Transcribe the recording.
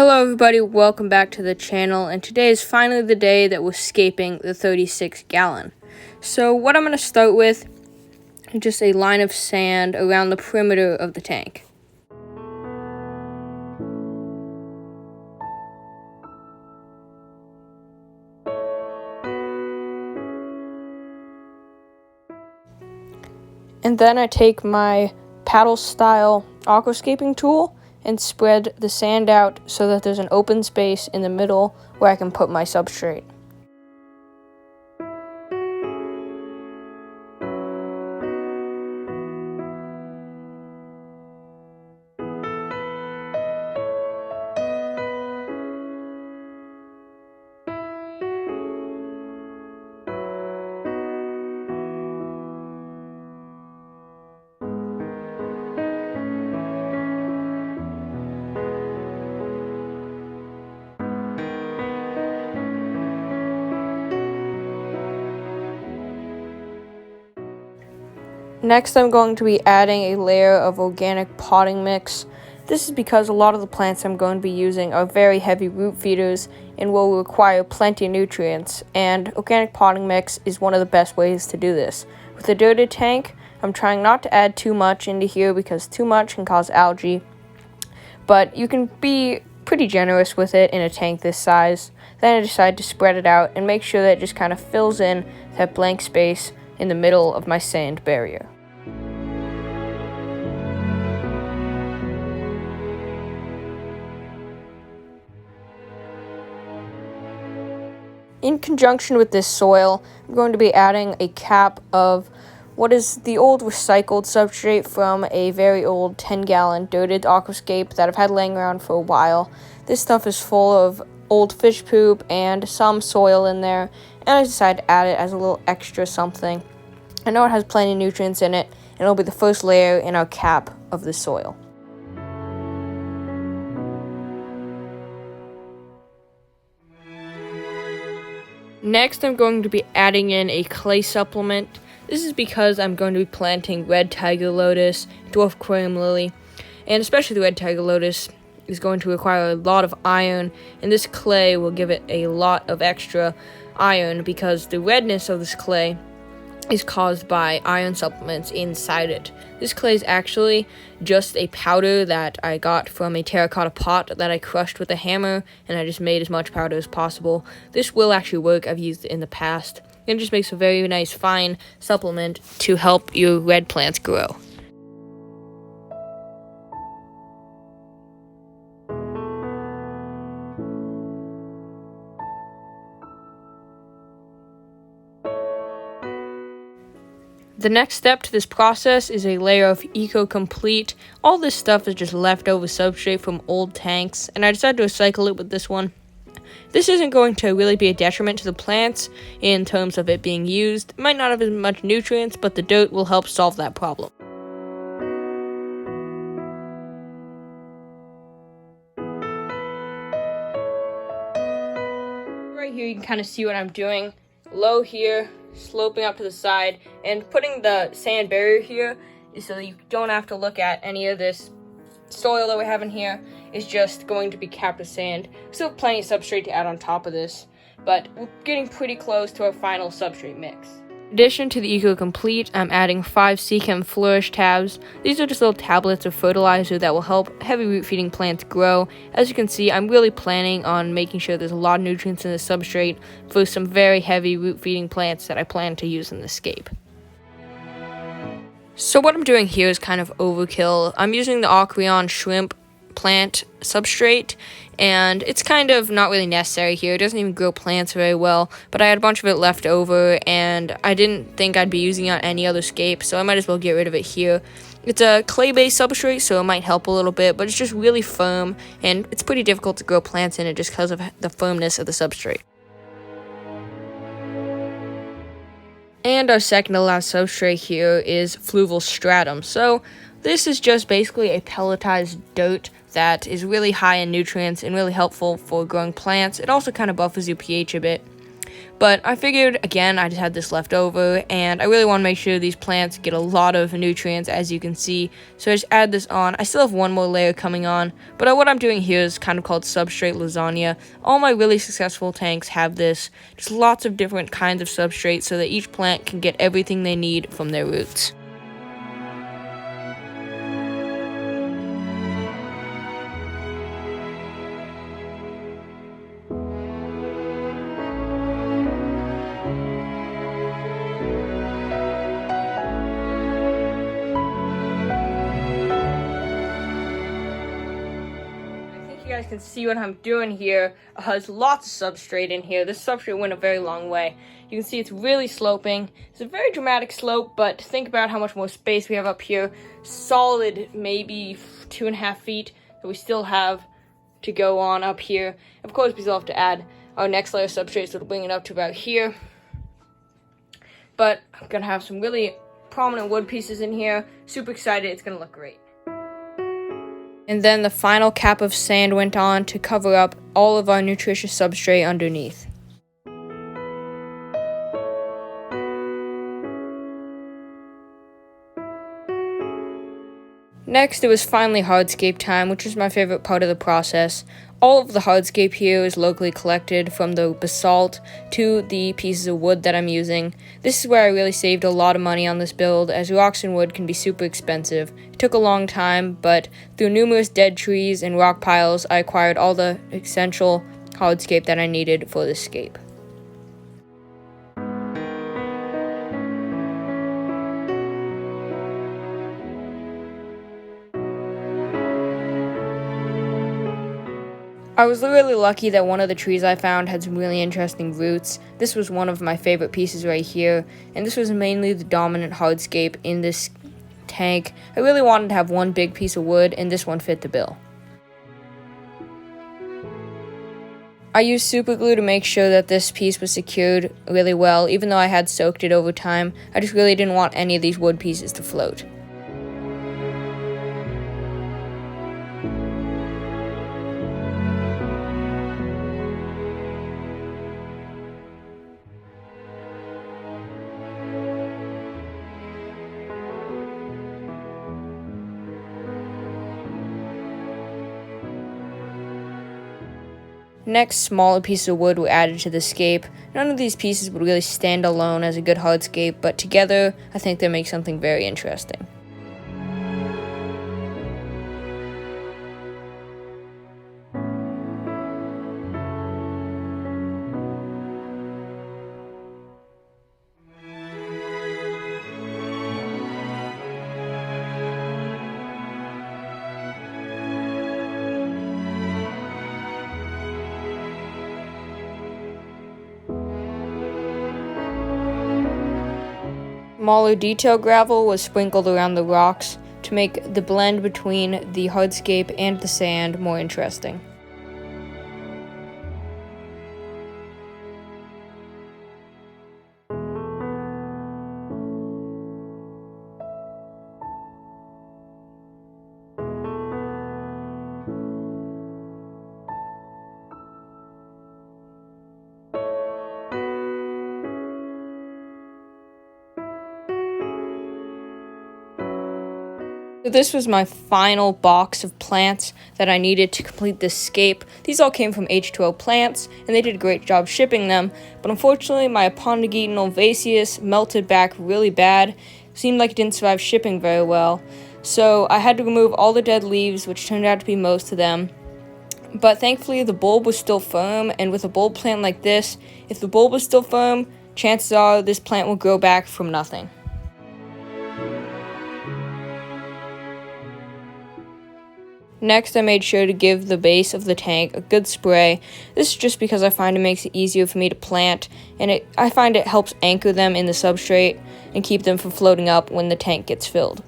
Hello everybody, welcome back to the channel, and today is finally the day that we're scaping the 36 gallon. So what I'm going to start with is just a line of sand around the perimeter of the tank. And then I take my paddle style aquascaping tool and spread the sand out so that there's an open space in the middle where I can put my substrate. Next, I'm going to be adding a layer of organic potting mix. This is because a lot of the plants I'm going to be using are very heavy root feeders and will require plenty of nutrients, and organic potting mix is one of the best ways to do this. With a dirted tank, I'm trying not to add too much into here because too much can cause algae, but you can be pretty generous with it in a tank this size. Then I decide to spread it out and make sure that it just kind of fills in that blank space in the middle of my sand barrier. In conjunction with this soil, I'm going to be adding a cap of what is the old recycled substrate from a very old 10-gallon dirted aquascape that I've had laying around for a while. This stuff is full of old fish poop and some soil in there, and I decided to add it as a little extra something. I know it has plenty of nutrients in it, and it'll be the first layer in our cap of the soil. Next, I'm going to be adding in a clay supplement. This is because I'm going to be planting red tiger lotus, dwarf aquarium lily, and especially the red tiger lotus is going to require a lot of iron, and this clay will give it a lot of extra iron because the redness of this clay is caused by iron supplements inside it. This clay is actually just a powder that I got from a terracotta pot that I crushed with a hammer, and I just made as much powder as possible. This will actually work. I've used it in the past. It just makes a very nice fine supplement to help your red plants grow. The next step to this process is a layer of Eco-Complete. All this stuff is just leftover substrate from old tanks, and I decided to recycle it with this one. This isn't going to really be a detriment to the plants in terms of it being used. It might not have as much nutrients, but the dirt will help solve that problem. Right here you can kind of see what I'm doing. Low here, sloping up to the side, and putting the sand barrier here is so that you don't have to look at any of this soil that we have in here. Is just going to be capped with sand. Still plenty of substrate to add on top of this, but we're getting pretty close to our final substrate mix. In addition to the Eco-Complete, I'm adding 5 Seachem Flourish tabs. These are just little tablets of fertilizer that will help heavy root feeding plants grow. As you can see, I'm really planning on making sure there's a lot of nutrients in the substrate for some very heavy root feeding plants that I plan to use in the scape. So what I'm doing here is kind of overkill. I'm using the Aquarium shrimp plant substrate, and it's kind of not really necessary here. It doesn't even grow plants very well, but I had a bunch of it left over, and I didn't think I'd be using it on any other scape, so I might as well get rid of it here. It's a clay-based substrate, so it might help a little bit, but it's just really firm, and it's pretty difficult to grow plants in it just because of the firmness of the substrate. And our second to last substrate here is fluval stratum. So this is just basically a pelletized dirt that is really high in nutrients and really helpful for growing plants. It also kind of buffers your pH a bit. But I figured, again, I just had this left over, and I really want to make sure these plants get a lot of nutrients, as you can see. So I just add this on. I still have one more layer coming on, but what I'm doing here is kind of called substrate lasagna. All my really successful tanks have this, just lots of different kinds of substrate so that each plant can get everything they need from their roots. You guys can see what I'm doing here. There's lots of substrate in here. This substrate went a very long way. You can see it's really sloping. It's a very dramatic slope, but think about how much more space we have up here. Solid, maybe 2.5 feet that we still have to go on up here. Of course, we still have to add our next layer of substrate, so it'll bring it up to about here. But I'm gonna have some really prominent wood pieces in here. Super excited. It's gonna look great. And then the final cap of sand went on to cover up all of our nutritious substrate underneath. Next, it was finally hardscape time, which is my favorite part of the process. All of the hardscape here is locally collected, from the basalt to the pieces of wood that I'm using. This is where I really saved a lot of money on this build, as rocks and wood can be super expensive. It took a long time, but through numerous dead trees and rock piles, I acquired all the essential hardscape that I needed for this scape. I was really lucky that one of the trees I found had some really interesting roots. This was one of my favorite pieces right here, and this was mainly the dominant hardscape in this tank. I really wanted to have one big piece of wood, and this one fit the bill. I used super glue to make sure that this piece was secured really well, even though I had soaked it over time. I just really didn't want any of these wood pieces to float. Next, smaller pieces of wood were added to the scape. None of these pieces would really stand alone as a good hardscape, but together, I think they make something very interesting. Smaller detail gravel was sprinkled around the rocks to make the blend between the hardscape and the sand more interesting. So this was my final box of plants that I needed to complete this scape. These all came from H2O Plants, and they did a great job shipping them, but unfortunately my Aponogeton vaseus melted back really bad. Seemed like it didn't survive shipping very well. So I had to remove all the dead leaves, which turned out to be most of them. But thankfully the bulb was still firm, and with a bulb plant like this, if the bulb is still firm, chances are this plant will grow back from nothing. Next, I made sure to give the base of the tank a good spray. This is just because I find it makes it easier for me to plant, and I find it helps anchor them in the substrate and keep them from floating up when the tank gets filled.